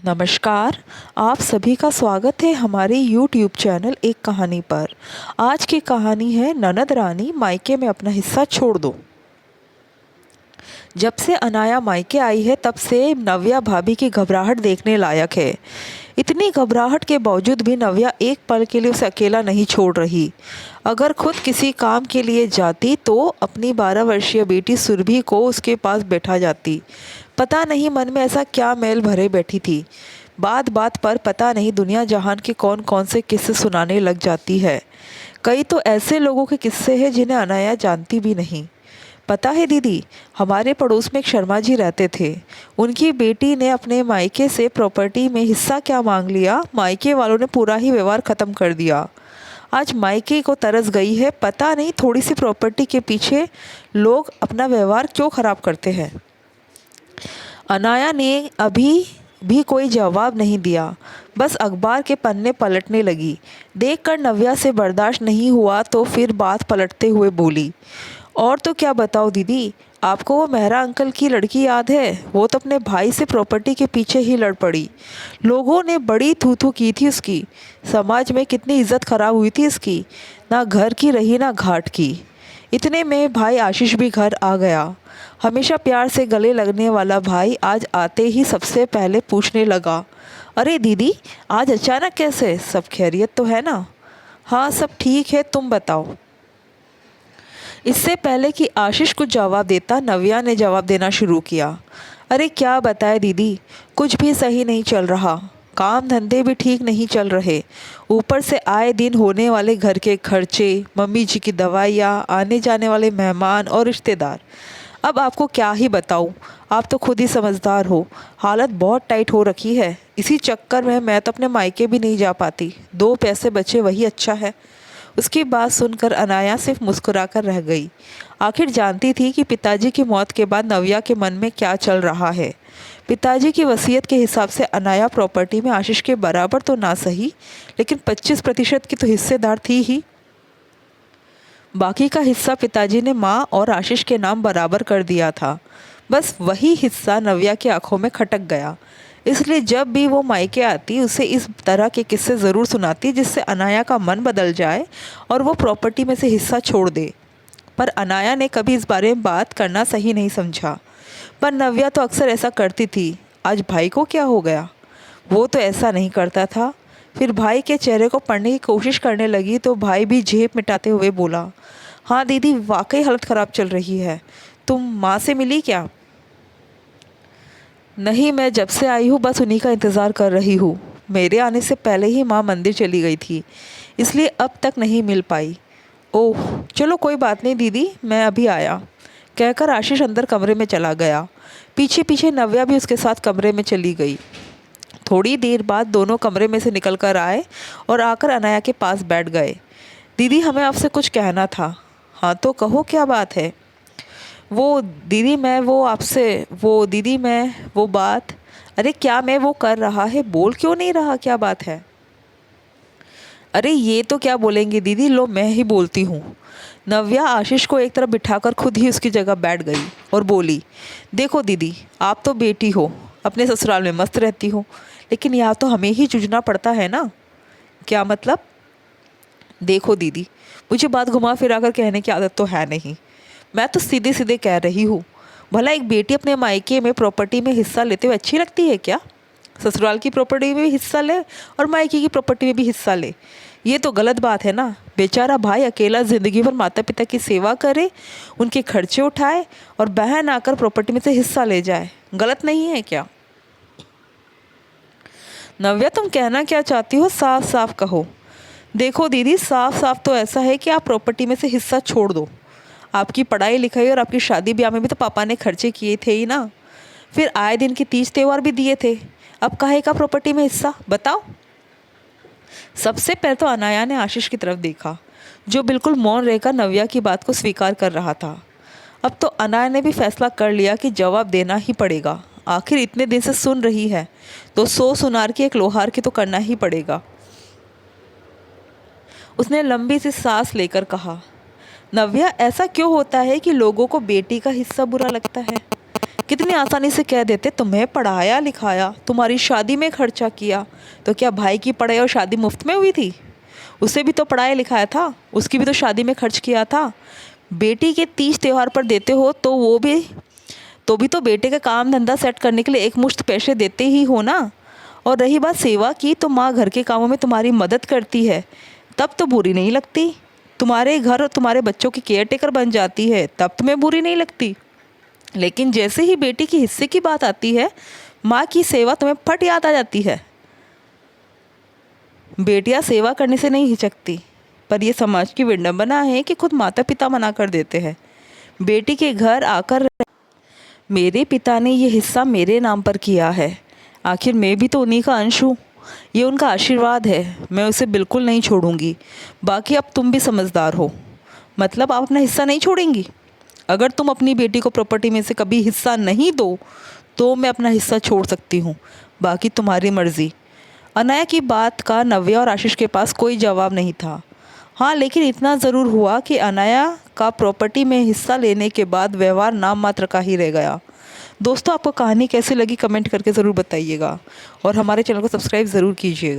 नमस्कार। आप सभी का स्वागत है हमारे YouTube चैनल एक कहानी पर। आज की कहानी है ननद रानी मायके में अपना हिस्सा छोड़ दो। जब से अनाया मायके आई है तब से नव्या भाभी की घबराहट देखने लायक है। इतनी घबराहट के बावजूद भी नव्या एक पल के लिए उसे अकेला नहीं छोड़ रही। अगर खुद किसी काम के लिए जाती तो अपनी 12 वर्षीय बेटी सुरभि को उसके पास बैठा जाती। पता नहीं मन में ऐसा क्या मैल भरे बैठी थी। बात बात पर पता नहीं दुनिया जहान के कौन कौन से किस्से सुनाने लग जाती है। कई तो ऐसे लोगों के किस्से हैं जिन्हें अनाया जानती भी नहीं। पता है दीदी, हमारे पड़ोस में एक शर्मा जी रहते थे। उनकी बेटी ने अपने मायके से प्रॉपर्टी में हिस्सा क्या मांग लिया, मायके वालों ने पूरा ही व्यवहार ख़त्म कर दिया। आज मायके को तरस गई है। पता नहीं थोड़ी सी प्रॉपर्टी के पीछे लोग अपना व्यवहार क्यों ख़राब करते हैं। अनाया ने अभी भी कोई जवाब नहीं दिया, बस अखबार के पन्ने पलटने लगी। देखकर नव्या से बर्दाश्त नहीं हुआ तो फिर बात पलटते हुए बोली, और तो क्या बताओ दीदी, आपको वो मेहरा अंकल की लड़की याद है? वो तो अपने भाई से प्रॉपर्टी के पीछे ही लड़ पड़ी। लोगों ने बड़ी थू थू की थी उसकी। समाज में कितनी इज्जत खराब हुई थी इसकी। ना घर की रही ना घाट की। इतने में भाई आशीष भी घर आ गया। हमेशा प्यार से गले लगने वाला भाई आज आते ही सबसे पहले पूछने लगा, अरे दीदी, आज अचानक कैसे? सब खैरियत तो है ना? हाँ, सब ठीक है, तुम बताओ। इससे पहले कि आशीष कुछ जवाब देता, नव्या ने जवाब देना शुरू किया। अरे क्या बताए दीदी, कुछ भी सही नहीं चल रहा। काम धंधे भी ठीक नहीं चल रहे। ऊपर से आए दिन होने वाले घर के खर्चे, मम्मी जी की दवाइयाँ, आने जाने वाले मेहमान और रिश्तेदार। अब आपको क्या ही बताऊं, आप तो खुद ही समझदार हो। हालत बहुत टाइट हो रखी है। इसी चक्कर में मैं तो अपने मायके भी नहीं जा पाती। 2 पैसे बचे वही अच्छा है। उसकी बात सुनकर अनाया सिर्फ मुस्कुराकर रह गई। आखिर जानती थी कि पिताजी की मौत के बाद नव्या के मन में क्या चल रहा है। पिताजी की वसीयत के हिसाब से अनाया प्रॉपर्टी में आशीष के बराबर तो ना सही, लेकिन 25% की तो हिस्सेदार थी ही। बाकी का हिस्सा पिताजी ने माँ और आशीष के नाम बराबर कर दिया था। बस वही हिस्सा नव्या की आंखों में खटक गया। इसलिए जब भी वो मायके आती उसे इस तरह के किस्से ज़रूर सुनाती जिससे अनाया का मन बदल जाए और वो प्रॉपर्टी में से हिस्सा छोड़ दे। पर अनाया ने कभी इस बारे में बात करना सही नहीं समझा। पर नव्या तो अक्सर ऐसा करती थी। आज भाई को क्या हो गया? वो तो ऐसा नहीं करता था। फिर भाई के चेहरे को पढ़ने की कोशिश करने लगी तो भाई भी झेप मिटाते हुए बोला, हाँ दीदी, वाकई हालत ख़राब चल रही है। तुम माँ से मिली क्या? नहीं, मैं जब से आई हूँ बस उन्हीं का इंतज़ार कर रही हूँ। मेरे आने से पहले ही माँ मंदिर चली गई थी, इसलिए अब तक नहीं मिल पाई। ओह, चलो कोई बात नहीं दीदी, मैं अभी आया, कहकर आशीष अंदर कमरे में चला गया। पीछे पीछे नव्या भी उसके साथ कमरे में चली गई। थोड़ी देर बाद दोनों कमरे में से निकल कर आए और आकर अनाया के पास बैठ गए। दीदी, हमें आपसे कुछ कहना था। हाँ तो कहो, क्या बात है? वो दीदी मैं वो आपसे वो दीदी मैं वो बात अरे क्या मैं वो कर रहा है, बोल क्यों नहीं रहा, क्या बात है? अरे ये तो क्या बोलेंगे दीदी, लो मैं ही बोलती हूँ। नव्या आशीष को एक तरफ बिठाकर खुद ही उसकी जगह बैठ गई और बोली, देखो दीदी, आप तो बेटी हो, अपने ससुराल में मस्त रहती हो, लेकिन यहाँ तो हमें ही जूझना पड़ता है ना। क्या मतलब? देखो दीदी, मुझे बात घुमा फिरा कर कहने की आदत तो है नहीं। मैं तो सीधे सीधे कह रही हूँ। भला एक बेटी अपने मायके में प्रॉपर्टी में हिस्सा लेते हुए अच्छी लगती है क्या? ससुराल की प्रॉपर्टी में भी हिस्सा ले और मायके की प्रॉपर्टी में भी हिस्सा ले, ये तो गलत बात है ना। बेचारा भाई अकेला ज़िंदगी भर माता पिता की सेवा करे, उनके खर्चे उठाए और बहन आकर प्रॉपर्टी में से हिस्सा ले जाए, गलत नहीं है क्या? नव्या, तुम कहना क्या चाहती हो, साफ साफ कहो। देखो दीदी, साफ साफ तो ऐसा है कि आप प्रॉपर्टी में से हिस्सा छोड़ दो। आपकी पढ़ाई लिखाई और आपकी शादी ब्याह में भी तो पापा ने खर्चे किए थे ही ना। फिर आए दिन की तीज त्योहार भी दिए थे। अब काहे का प्रॉपर्टी में हिस्सा, बताओ? सबसे पहले तो अनाया ने आशीष की तरफ देखा, जो बिल्कुल मौन रहकर नव्या की बात को स्वीकार कर रहा था। अब तो अनाया ने भी फैसला कर लिया कि जवाब देना ही पड़ेगा। आखिर इतने दिन से सुन रही है तो 100 सुनार की एक लोहार की तो करना ही पड़ेगा। उसने लंबी सी सांस लेकर कहा, नव्या, ऐसा क्यों होता है कि लोगों को बेटी का हिस्सा बुरा लगता है? कितनी आसानी से कह देते तुम्हें पढ़ाया लिखाया, तुम्हारी शादी में खर्चा किया। तो क्या भाई की पढ़ाई और शादी मुफ्त में हुई थी? उसे भी तो पढ़ाया लिखाया था, उसकी भी तो शादी में खर्च किया था। बेटी के तीज त्यौहार पर देते हो तो वो भी तो बेटे का काम धंधा सेट करने के लिए एक मुश्त पैसे देते ही हो ना। और रही बात सेवा की, तो माँ घर के कामों में तुम्हारी मदद करती है, तब तो बुरी नहीं लगती। तुम्हारे घर और तुम्हारे बच्चों की केयर टेकर बन जाती है, तब तुम्हें बुरी नहीं लगती। लेकिन जैसे ही बेटी के हिस्से की बात आती है, माँ की सेवा तुम्हें फट याद आ जाती है। बेटियां सेवा करने से नहीं हिचकती, पर यह समाज की विडंबना है कि खुद माता पिता मना कर देते हैं। बेटी के घर आकर मेरे पिता ने ये हिस्सा मेरे नाम पर किया है, आखिर मैं भी तो उन्हीं का अंश हूँ, ये उनका आशीर्वाद है, मैं उसे बिल्कुल नहीं छोड़ूंगी। बाकी अब तुम भी समझदार हो, मतलब आप अपना हिस्सा नहीं छोड़ेंगी? अगर तुम अपनी बेटी को प्रॉपर्टी में से कभी हिस्सा नहीं दो तो मैं अपना हिस्सा छोड़ सकती हूँ, बाकी तुम्हारी मर्ज़ी। अनाया की बात का नव्या और आशीष के पास कोई जवाब नहीं था। हाँ, लेकिन इतना ज़रूर हुआ कि अनाया का प्रॉपर्टी में हिस्सा लेने के बाद व्यवहार नाम मात्र का ही रह गया। दोस्तों, आपको कहानी कैसी लगी कमेंट करके ज़रूर बताइएगा और हमारे चैनल को सब्सक्राइब ज़रूर कीजिएगा।